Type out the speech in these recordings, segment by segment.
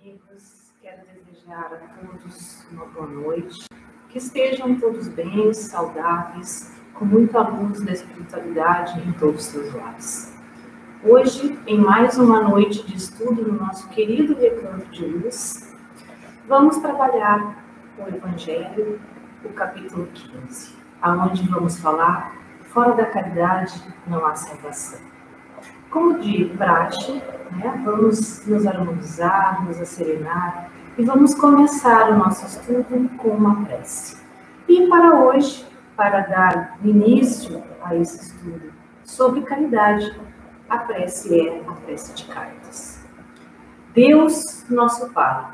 queridos, quero desejar a todos uma boa noite, que estejam todos bem, saudáveis, com muita luz da espiritualidade em todos os seus lares. Hoje, em mais uma noite de estudo no nosso querido Recanto de Luz, vamos trabalhar o Evangelho, o capítulo 15, aonde vamos falar: fora da caridade não há salvação. Como de praxe, vamos nos harmonizar, nos asserenar e vamos começar o nosso estudo com uma prece. E para hoje, para dar início a esse estudo sobre caridade, a prece é a prece de Cáritas. Deus, nosso Pai,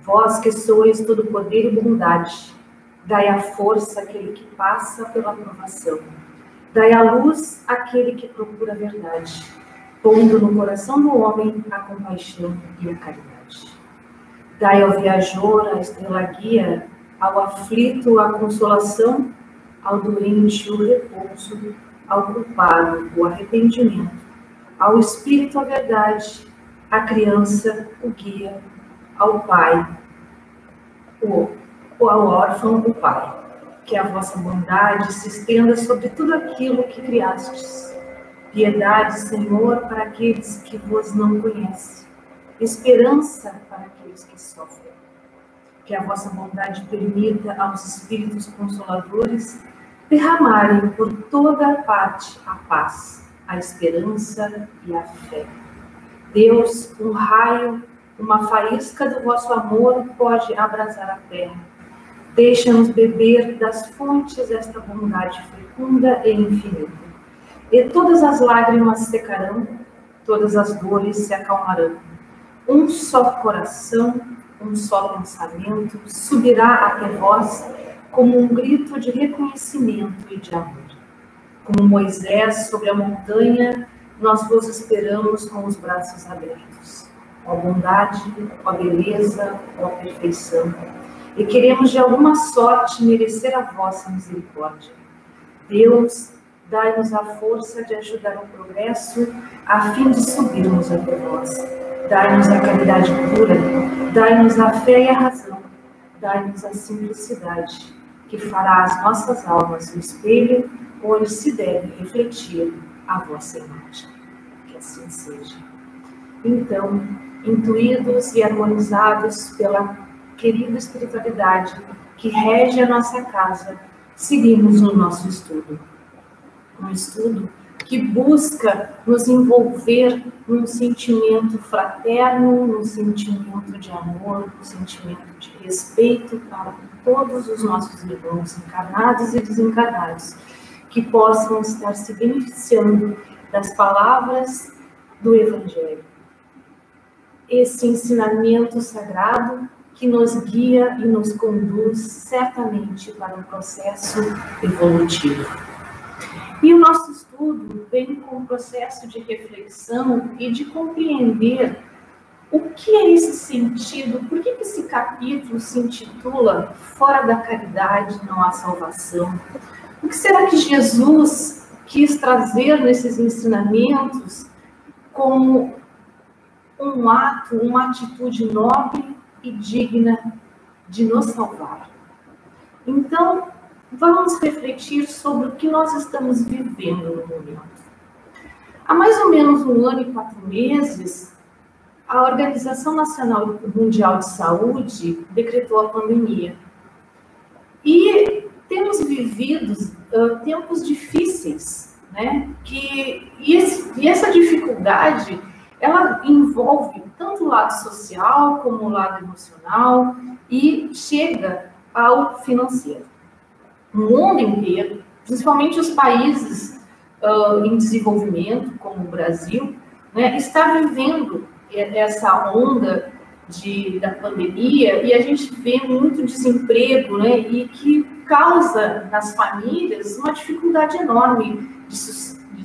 vós que sois todo poder e bondade, dai a força àquele que passa pela provação. Dai a luz àquele que procura a verdade, pondo no coração do homem a compaixão e a caridade. Dai ao viajor a estrela guia, ao aflito a consolação, ao doente o repouso, ao culpado o arrependimento, ao espírito a verdade, à criança o guia, ao pai, ao órfão o pai. Que a vossa bondade se estenda sobre tudo aquilo que criastes. Piedade, Senhor, para aqueles que vos não conhecem. Esperança para aqueles que sofrem. Que a vossa bondade permita aos espíritos consoladores derramarem por toda a parte a paz, a esperança e a fé. Deus, um raio, uma faísca do vosso amor pode abrasar a terra. Deixa-nos beber das fontes desta bondade fecunda e infinita. E todas as lágrimas secarão, todas as dores se acalmarão. Um só coração, um só pensamento subirá até vós como um grito de reconhecimento e de amor. Como Moisés sobre a montanha, nós vos esperamos com os braços abertos. Ó bondade, ó beleza, ó perfeição. E queremos de alguma sorte merecer a vossa misericórdia. Deus, dai-nos a força de ajudar o progresso, a fim de subirmos até vós. Dai-nos a caridade pura, dai-nos a fé e a razão, dai-nos a simplicidade, que fará as nossas almas o espelho onde se deve refletir a vossa imagem. Que assim seja. Então, intuídos e harmonizados pela querida espiritualidade que rege a nossa casa, seguimos no nosso estudo. Um estudo que busca nos envolver num sentimento fraterno, num sentimento de amor, num sentimento de respeito para todos os nossos irmãos encarnados e desencarnados, que possam estar se beneficiando das palavras do Evangelho. Esse ensinamento sagrado que nos guia e nos conduz certamente para um processo evolutivo. E o nosso estudo vem com um processo de reflexão e de compreender o que é esse sentido, por que esse capítulo se intitula Fora da Caridade não há salvação? O que será que Jesus quis trazer nesses ensinamentos como um ato, uma atitude nobre e digna de nos salvar? Então, vamos refletir sobre o que nós estamos vivendo no momento. Há mais ou menos 1 ano e 4 meses, a Organização Nacional Mundial de Saúde decretou a pandemia. E temos vivido tempos difíceis, E essa dificuldade, ela envolve tanto o lado social como o lado emocional e chega ao financeiro. O mundo inteiro, principalmente os países em desenvolvimento, como o Brasil, está vivendo essa onda da pandemia, e a gente vê muito desemprego, e que causa nas famílias uma dificuldade enorme de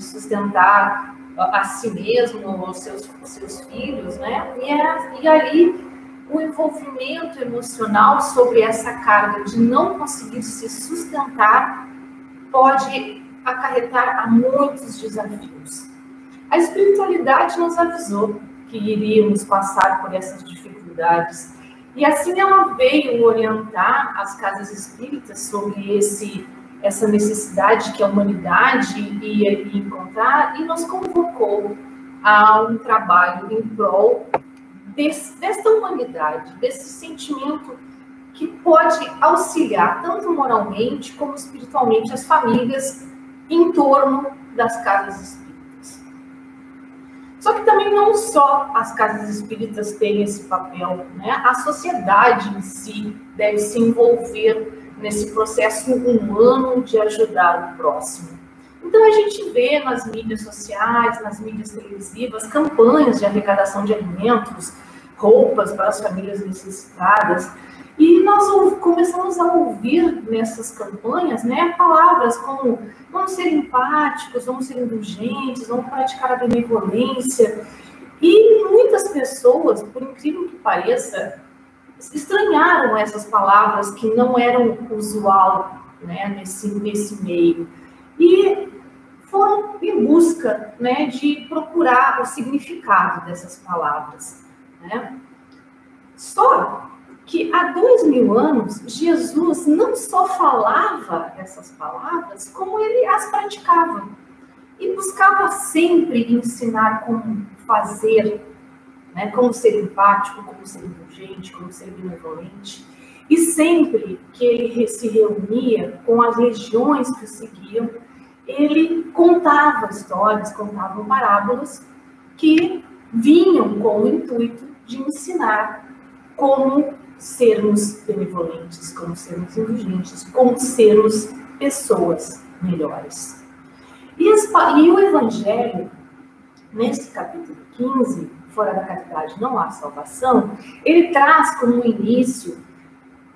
sustentar a si mesmo, os seus filhos, E aí o envolvimento emocional sobre essa carga de não conseguir se sustentar pode acarretar a muitos desafios. A espiritualidade nos avisou que iríamos passar por essas dificuldades dificuldades. E assim ela veio orientar as casas espíritas sobre essa necessidade que a humanidade ia encontrar e nos convocou a um trabalho em prol desta humanidade, desse sentimento que pode auxiliar tanto moralmente como espiritualmente as famílias em torno das casas espíritas. Só que também não só as casas espíritas têm esse papel, né? A sociedade em si deve se envolver nesse processo humano de ajudar o próximo. Então a gente vê nas mídias sociais, nas mídias televisivas, campanhas de arrecadação de alimentos, roupas para as famílias necessitadas. E nós começamos a ouvir nessas campanhas, né, palavras como vamos ser empáticos, vamos ser indulgentes, vamos praticar a benevolência. E muitas pessoas, por incrível que pareça, estranharam essas palavras que não eram usual, né, nesse meio. E foram em busca, né, de procurar o significado dessas palavras, né? Só que há 2000 anos, Jesus não só falava essas palavras, como ele as praticava. E buscava sempre ensinar como fazer, né, como ser empático, como ser indulgente, como ser benevolente. E sempre que ele se reunia com as legiões que o seguiam, ele contava histórias, contava parábolas que vinham com o intuito de ensinar como sermos benevolentes, como sermos indulgentes, como sermos pessoas melhores. E o Evangelho, nesse capítulo 15, Fora da Caridade Não Há Salvação, ele traz como início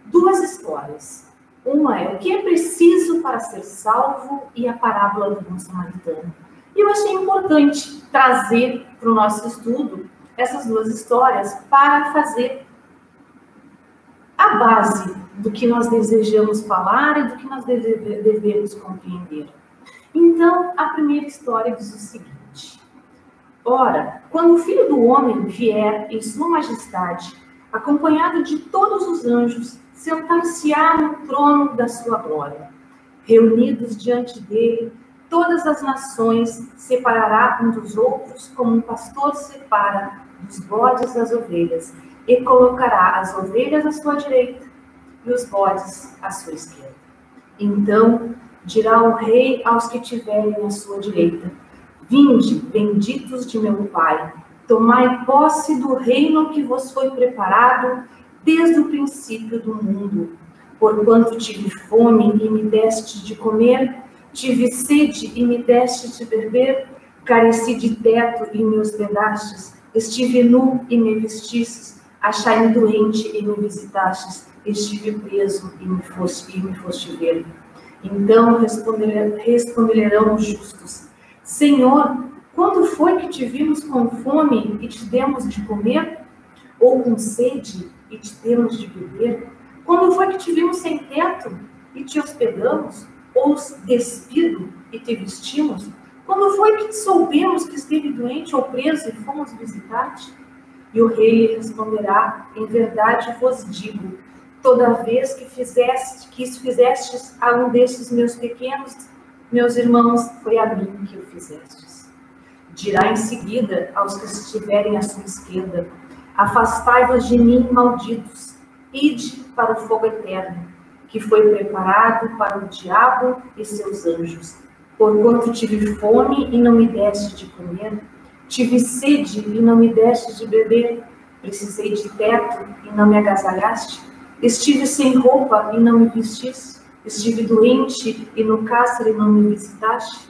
duas histórias. Uma é o que é preciso para ser salvo e a parábola do bom samaritano. E eu achei importante trazer para o nosso estudo essas duas histórias para fazer a base do que nós desejamos falar e do que nós devemos compreender. Então, a primeira história diz o seguinte: ora, quando o Filho do Homem vier em sua majestade, acompanhado de todos os anjos, sentar-se-á no trono da sua glória. Reunidos diante dele, todas as nações separará um dos outros, como um pastor separa dos bodes das ovelhas, e colocará as ovelhas à sua direita e os bodes à sua esquerda. Então dirá o rei aos que tiverem à sua direita: vinde, benditos de meu Pai, tomai posse do reino que vos foi preparado desde o princípio do mundo. Porquanto tive fome e me deste de comer, tive sede e me deste de beber, careci de teto e me hospedastes, estive nu e me vestistes, achai-me doente e me visitastes, estive preso e me foste ver. Então responderão os justos: Senhor, quando foi que te vimos com fome e te demos de comer? Ou com sede e te demos de beber? Quando foi que te vimos sem teto e te hospedamos? Ou despido e te vestimos? Quando foi que soubemos que esteve doente ou preso e fomos visitar-te? E o rei lhe responderá: em verdade vos digo, toda vez que fizestes a um destes meus pequenos, meus irmãos, foi a mim que o fizestes. Dirá em seguida aos que estiverem à sua esquerda: afastai-vos de mim, malditos, ide para o fogo eterno, que foi preparado para o diabo e seus anjos. Porquanto tive fome e não me deste de comer, tive sede e não me deste de beber, precisei de teto e não me agasalhaste, estive sem roupa e não me vestiste, estive doente e no cárcere não me visitaste?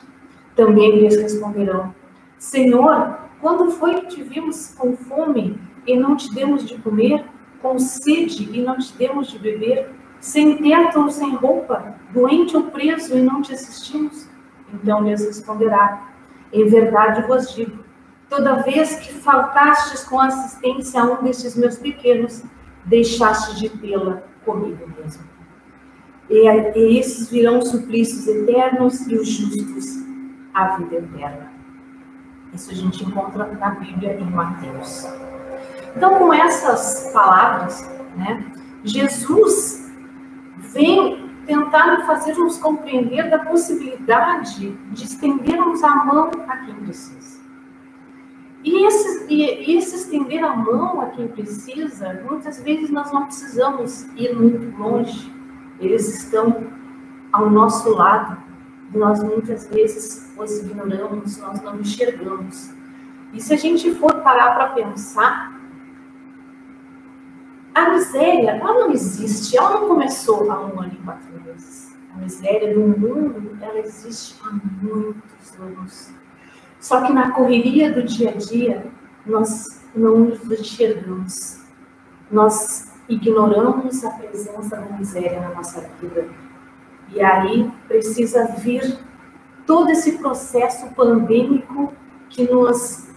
Também lhes responderão: Senhor, quando foi que te vimos com fome e não te demos de comer, com sede e não te demos de beber, sem teto ou sem roupa, doente ou preso e não te assistimos? Então lhes responderá: em verdade vos digo, toda vez que faltastes com assistência a um destes meus pequenos, deixaste de tê-la comigo mesmo. E esses virão suplícios eternos e os justos a vida eterna. Isso a gente encontra na Bíblia em Mateus. Então, com essas palavras, né, Jesus vem tentar fazer-nos compreender da possibilidade de estendermos a mão a quem precisa. E esse estender a mão a quem precisa, muitas vezes nós não precisamos ir muito longe. Eles estão ao nosso lado. Nós muitas vezes os ignoramos, nós não enxergamos. E se a gente for parar para pensar, a miséria, ela não existe, ela não começou há 1 ano e 4 meses. A miséria do mundo, ela existe há muitos anos. Só que na correria do dia a dia, nós não nos enxergamos. Nós ignoramos a presença da miséria na nossa vida. E aí precisa vir todo esse processo pandêmico que nos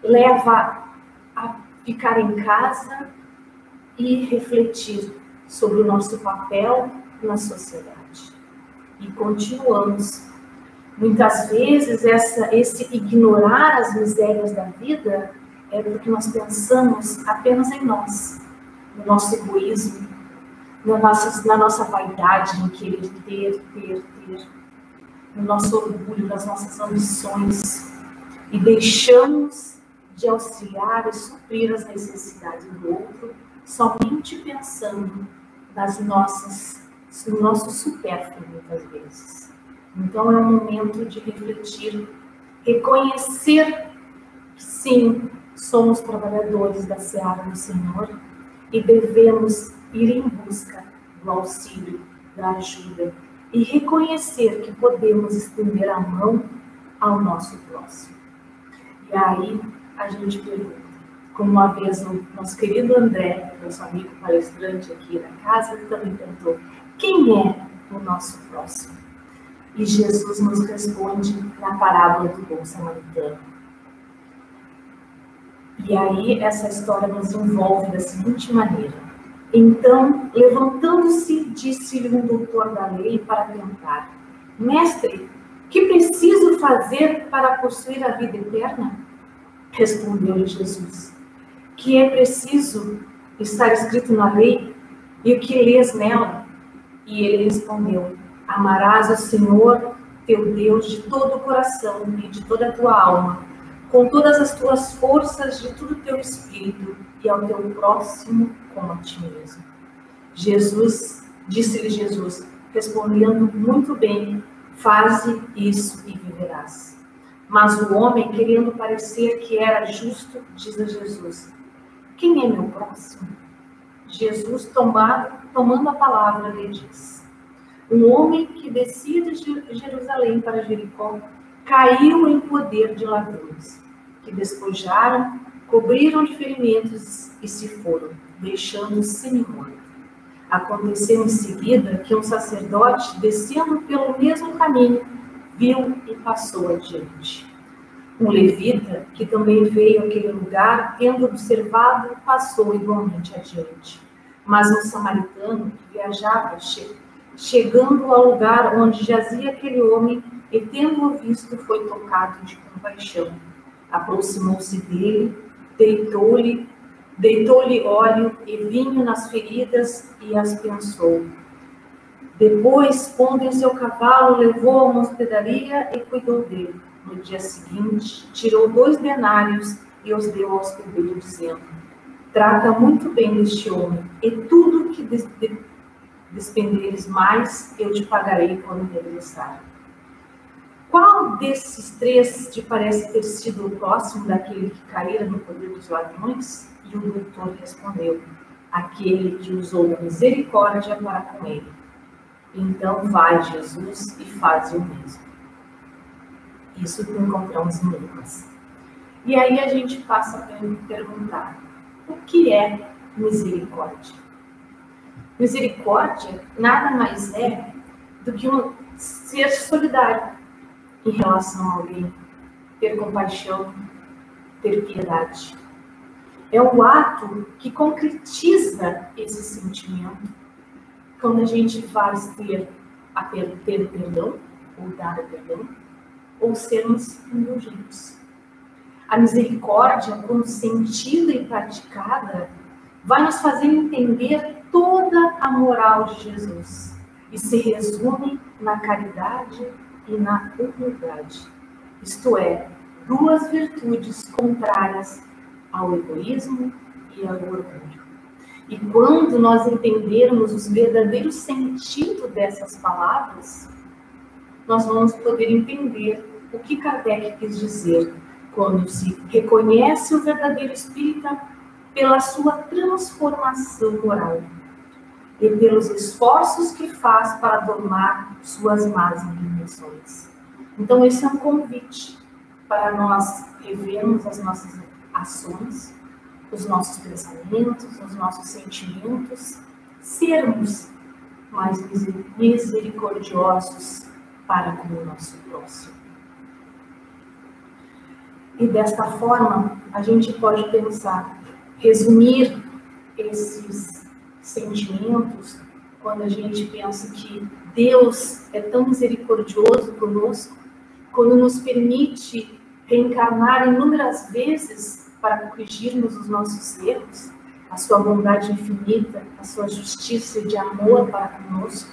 leva a ficar em casa e refletir sobre o nosso papel na sociedade. E continuamos. Muitas vezes esse ignorar as misérias da vida é porque nós pensamos apenas em nós, no nosso egoísmo, na nossa vaidade em querer ter, no nosso orgulho, nas nossas ambições, e deixamos de auxiliar e suprir as necessidades do outro, somente pensando no nosso supérfluo, muitas vezes. Então, é um momento de refletir, reconhecer que, sim, somos trabalhadores da seara do Senhor e devemos ir em busca do auxílio, da ajuda e reconhecer que podemos estender a mão ao nosso próximo. E aí, a gente pergunta, como uma vez o nosso querido André, nosso amigo palestrante aqui na casa, também perguntou, quem é o nosso próximo? E Jesus nos responde na parábola do bom samaritano. E aí essa história nos envolve da seguinte maneira. Então, levantando-se, disse-lhe um doutor da lei para tentar, mestre, que preciso fazer para possuir a vida eterna? Respondeu-lhe Jesus, que é preciso estar escrito na lei e o que lês nela? E ele respondeu, amarás o Senhor, teu Deus, de todo o coração e de toda a tua alma, com todas as tuas forças, de todo o teu espírito, e ao teu próximo como a ti mesmo. Disse-lhe Jesus, respondendo muito bem, faze isso e viverás. Mas o homem, querendo parecer que era justo, diz a Jesus, quem é meu próximo? Jesus, tomando a palavra, lhe diz, um homem que descia de Jerusalém para Jericó caiu em poder de ladrões, que despojaram, cobriram de ferimentos e se foram, deixando-o semi-morto. Aconteceu em seguida que um sacerdote, descendo pelo mesmo caminho, viu e passou adiante. Um levita, que também veio àquele lugar, tendo observado, passou igualmente adiante. Mas um samaritano que viajava, chegando ao lugar onde jazia aquele homem, e tendo-o visto, foi tocado de compaixão. Aproximou-se dele, deitou-lhe óleo e vinho nas feridas e as pensou. Depois, pondo em seu cavalo, levou a uma hospedaria e cuidou dele. No dia seguinte, tirou 2 denários e os deu ao hospedeiro, dizendo, trata muito bem deste homem, e tudo que despenderes mais, eu te pagarei quando regressar. Qual desses 3 te parece ter sido o próximo daquele que caíra no poder dos ladrões? E o doutor respondeu, aquele que usou da misericórdia para com ele. Então vai, Jesus, e faz o mesmo. Isso que encontramos em Lucas. E aí a gente passa a perguntar, o que é misericórdia? Misericórdia nada mais é do que ser solidário em relação a alguém, ter compaixão, ter piedade. É o ato que concretiza esse sentimento quando a gente faz ter perdão, ou dar o perdão, ou sermos indulgentes. A misericórdia, quando sentida e praticada, vai nos fazer entender toda a moral de Jesus e se resume na caridade e na humildade. Isto é, duas virtudes contrárias ao egoísmo e ao orgulho. E quando nós entendermos os verdadeiros sentidos dessas palavras, nós vamos poder entender o que Kardec quis dizer quando se reconhece o verdadeiro espírita pela sua transformação moral e pelos esforços que faz para domar suas más inclinações. Então, esse é um convite para nós revermos as nossas ações, os nossos pensamentos, os nossos sentimentos, sermos mais misericordiosos para com o nosso próximo. E desta forma, a gente pode pensar, resumir esses sentimentos quando a gente pensa que Deus é tão misericordioso conosco, quando nos permite reencarnar inúmeras vezes para corrigirmos os nossos erros, a sua bondade infinita, a sua justiça de amor para conosco.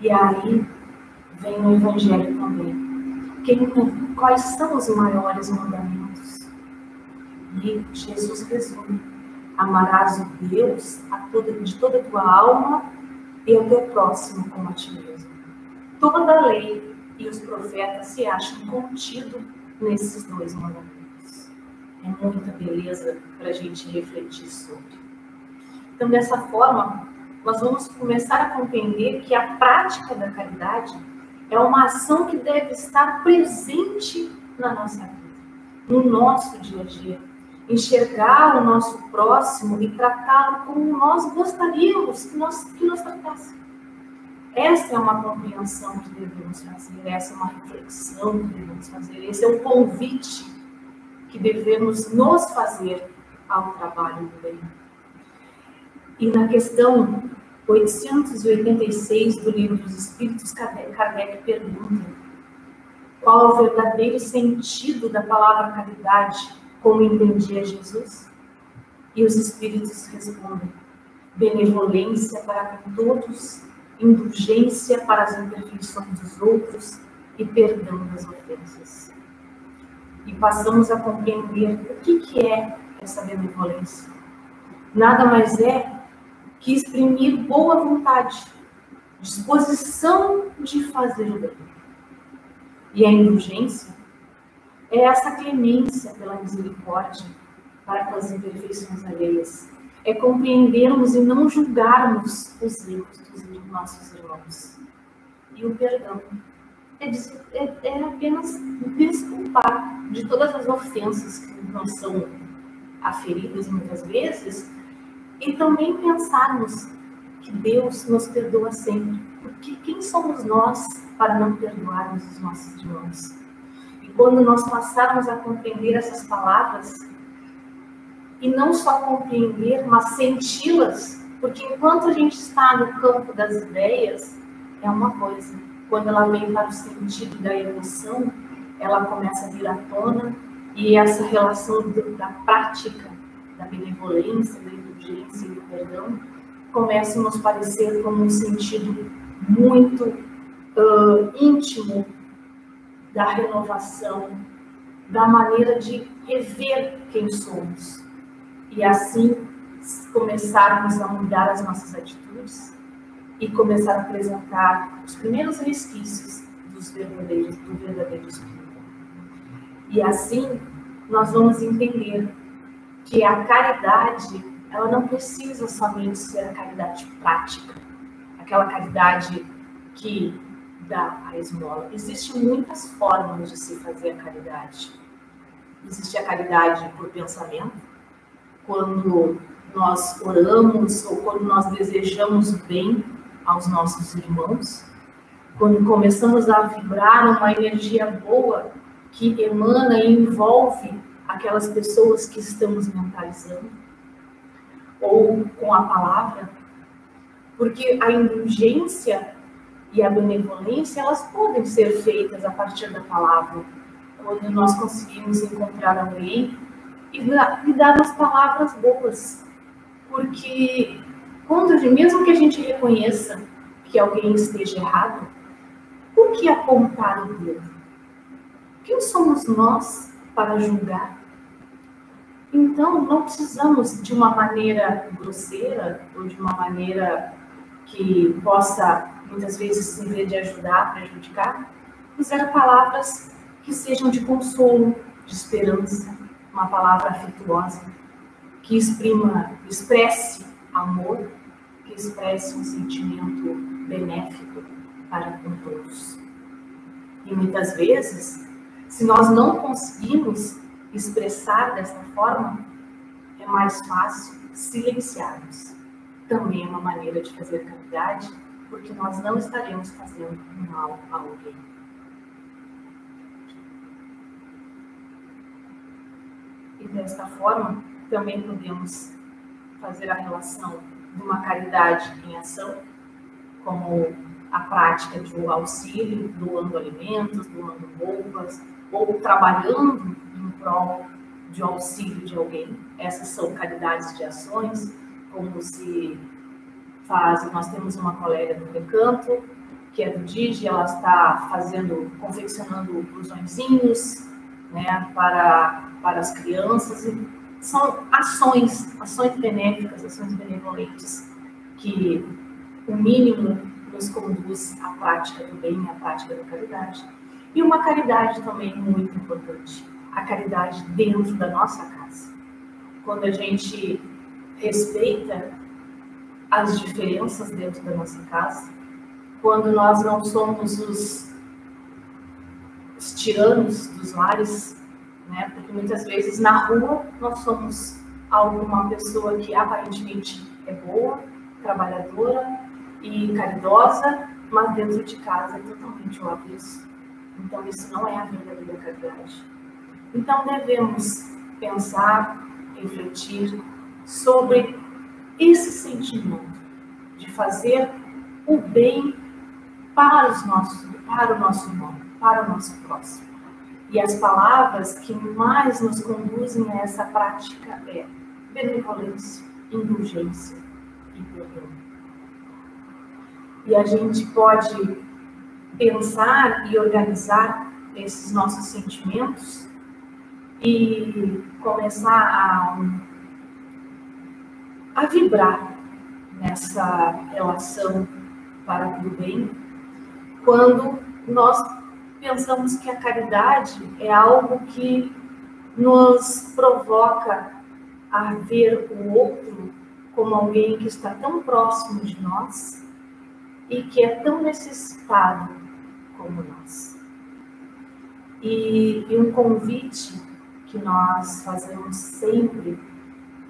E aí vem o Evangelho também. Quais são os maiores mandamentos? E Jesus resume: amarás o Deus de toda a tua alma e o teu próximo como a ti mesmo. Toda a lei e os profetas se acham contidos nesses dois mandamentos. É muita beleza para a gente refletir sobre. Então, dessa forma, nós vamos começar a compreender que a prática da caridade é uma ação que deve estar presente na nossa vida, no nosso dia a dia. Enxergar o nosso próximo e tratá-lo como nós gostaríamos que nós tratássemos. Essa é uma compreensão que devemos fazer, essa é uma reflexão que devemos fazer, esse é um convite que devemos nos fazer ao trabalho do bem. E na questão 886 do Livro dos Espíritos, Kardec pergunta: qual é o verdadeiro sentido da palavra caridade, como entendia Jesus? E os Espíritos respondem: benevolência para com todos, indulgência para as imperfeições dos outros e perdão das ofensas. E passamos a compreender o que é essa benevolência. Nada mais é que exprimir boa vontade, disposição de fazer o bem. E a indulgência é essa clemência pela misericórdia para com as imperfeições alheias. É compreendermos e não julgarmos os erros dos nossos irmãos. E o perdão é apenas desculpar de todas as ofensas que nos são aferidas muitas vezes, e também pensarmos que Deus nos perdoa sempre, porque quem somos nós para não perdoarmos os nossos irmãos? E quando nós passarmos a compreender essas palavras, e não só compreender, mas senti-las, porque enquanto a gente está no campo das ideias, é uma coisa. Quando ela vem para o sentido da emoção, ela começa a vir à tona, e essa relação da prática, da benevolência, da indulgência e do perdão, começa a nos parecer como um sentido muito íntimo da renovação, da maneira de rever quem somos. E assim começarmos a mudar as nossas atitudes e começar a apresentar os primeiros resquícios do verdadeiro espírito. E assim nós vamos entender que a caridade, ela não precisa somente ser a caridade prática, aquela caridade que dá a esmola. Existem muitas formas de se fazer a caridade. Existe a caridade por pensamento, quando nós oramos ou quando nós desejamos bem aos nossos irmãos, quando começamos a vibrar uma energia boa que emana e envolve aquelas pessoas que estamos mentalizando, ou com a palavra, porque a indulgência e a benevolência, elas podem ser feitas a partir da palavra, quando nós conseguimos encontrar alguém e dar as palavras boas. Porque mesmo que a gente reconheça que alguém esteja errado, por que apontar o dedo? Quem somos nós para julgar? Então, não precisamos de uma maneira grosseira ou de uma maneira que possa, muitas vezes, em vez de ajudar, prejudicar, usar palavras que sejam de consolo, de esperança, uma palavra afetuosa, que expresse amor, que expresse um sentimento benéfico para com todos. E muitas vezes, se nós não conseguimos expressar dessa forma, é mais fácil silenciarmos. Também é uma maneira de fazer caridade, porque nós não estaremos fazendo mal a alguém. E desta forma, também podemos fazer a relação de uma caridade em ação, como a prática de um auxílio, doando alimentos, doando roupas, ou trabalhando em prol de auxílio de alguém. Essas são caridades de ações, como se faz. Nós temos uma colega do Recanto, que é do DIGE, ela está confeccionando blusõezinhos, né, para as crianças. São ações benéficas, ações benevolentes, que o mínimo nos conduz à prática do bem, à prática da caridade. E uma caridade também muito importante, a caridade dentro da nossa casa. Quando a gente respeita as diferenças dentro da nossa casa, quando nós não somos os tiranos dos lares, né? Porque muitas vezes na rua nós somos uma pessoa que aparentemente é boa, trabalhadora e caridosa, mas dentro de casa é totalmente o avesso. Então isso não é a verdadeira caridade. Então devemos pensar, refletir sobre esse sentimento de fazer o bem para o nosso irmão, para o nosso próximo. E as palavras que mais nos conduzem a essa prática é benevolência, indulgência e perdão. E a gente pode pensar e organizar esses nossos sentimentos e começar a vibrar nessa relação para o bem, quando nós pensamos que a caridade é algo que nos provoca a ver o outro como alguém que está tão próximo de nós e que é tão necessitado como nós. E um convite que nós fazemos sempre: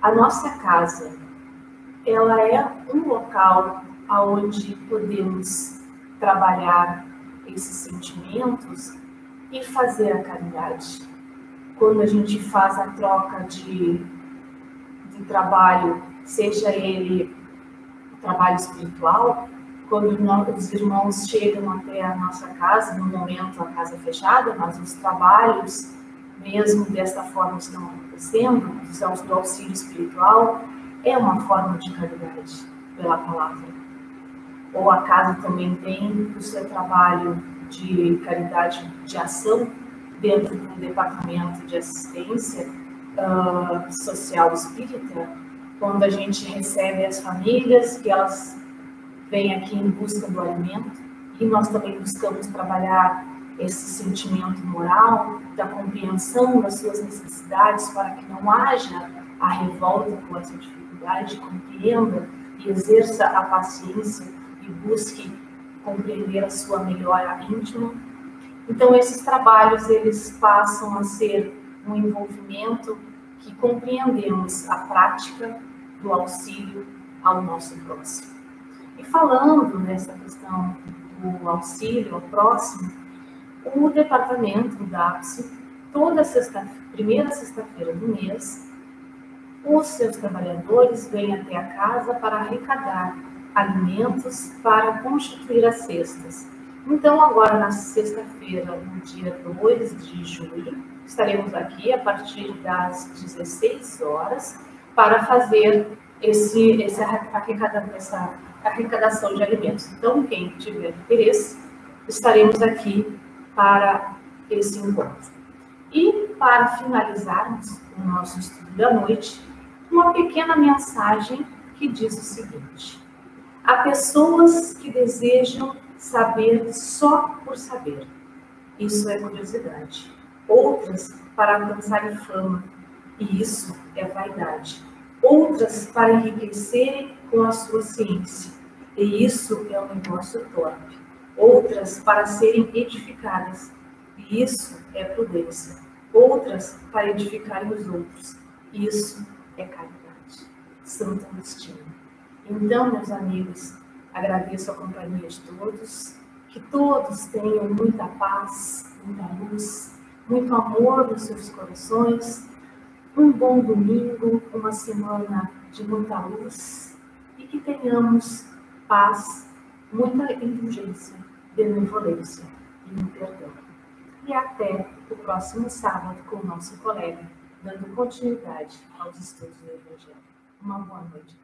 a nossa casa, ela é um local onde podemos trabalhar esses sentimentos e fazer a caridade. Quando a gente faz a troca de trabalho, seja ele trabalho espiritual, quando os irmãos chegam até a nossa casa, no momento a casa é fechada, mas os trabalhos mesmo desta forma estão acontecendo, do auxílio espiritual, é uma forma de caridade pela palavra. Ou a casa também tem o seu trabalho de caridade de ação dentro do departamento de assistência social espírita, quando a gente recebe as famílias, que elas vêm aqui em busca do alimento, e nós também buscamos trabalhar esse sentimento moral, da compreensão das suas necessidades, para que não haja a revolta com essa dificuldade, compreenda e exerça a paciência e busque compreender a sua melhora íntima. Então, esses trabalhos, eles passam a ser um envolvimento que compreendemos a prática do auxílio ao nosso próximo. E falando nessa questão do auxílio ao próximo, o departamento DAPSE, toda primeira sexta-feira do mês, os seus trabalhadores vêm até a casa para arrecadar alimentos para constituir as cestas Então, agora na sexta-feira, no dia 2 de julho, estaremos aqui a partir das 16 horas para fazer essa arrecadação de alimentos. Então, quem tiver interesse, estaremos aqui para esse encontro. E para finalizarmos o nosso estudo da noite, uma pequena mensagem que diz o seguinte: há pessoas que desejam saber só por saber. Isso é curiosidade. Outras para alcançarem fama. E isso é vaidade. Outras para enriquecerem com a sua ciência. E isso é um negócio torpe. Outras para serem edificadas. E isso é prudência. Outras para edificarem os outros. Isso é caridade. Santo Agostinho. Então, meus amigos, agradeço a companhia de todos, que todos tenham muita paz, muita luz, muito amor nos seus corações, um bom domingo, uma semana de muita luz e que tenhamos paz, muita indulgência, benevolência e um perdão. E até o próximo sábado com o nosso colega, dando continuidade aos estudos do Evangelho. Uma boa noite.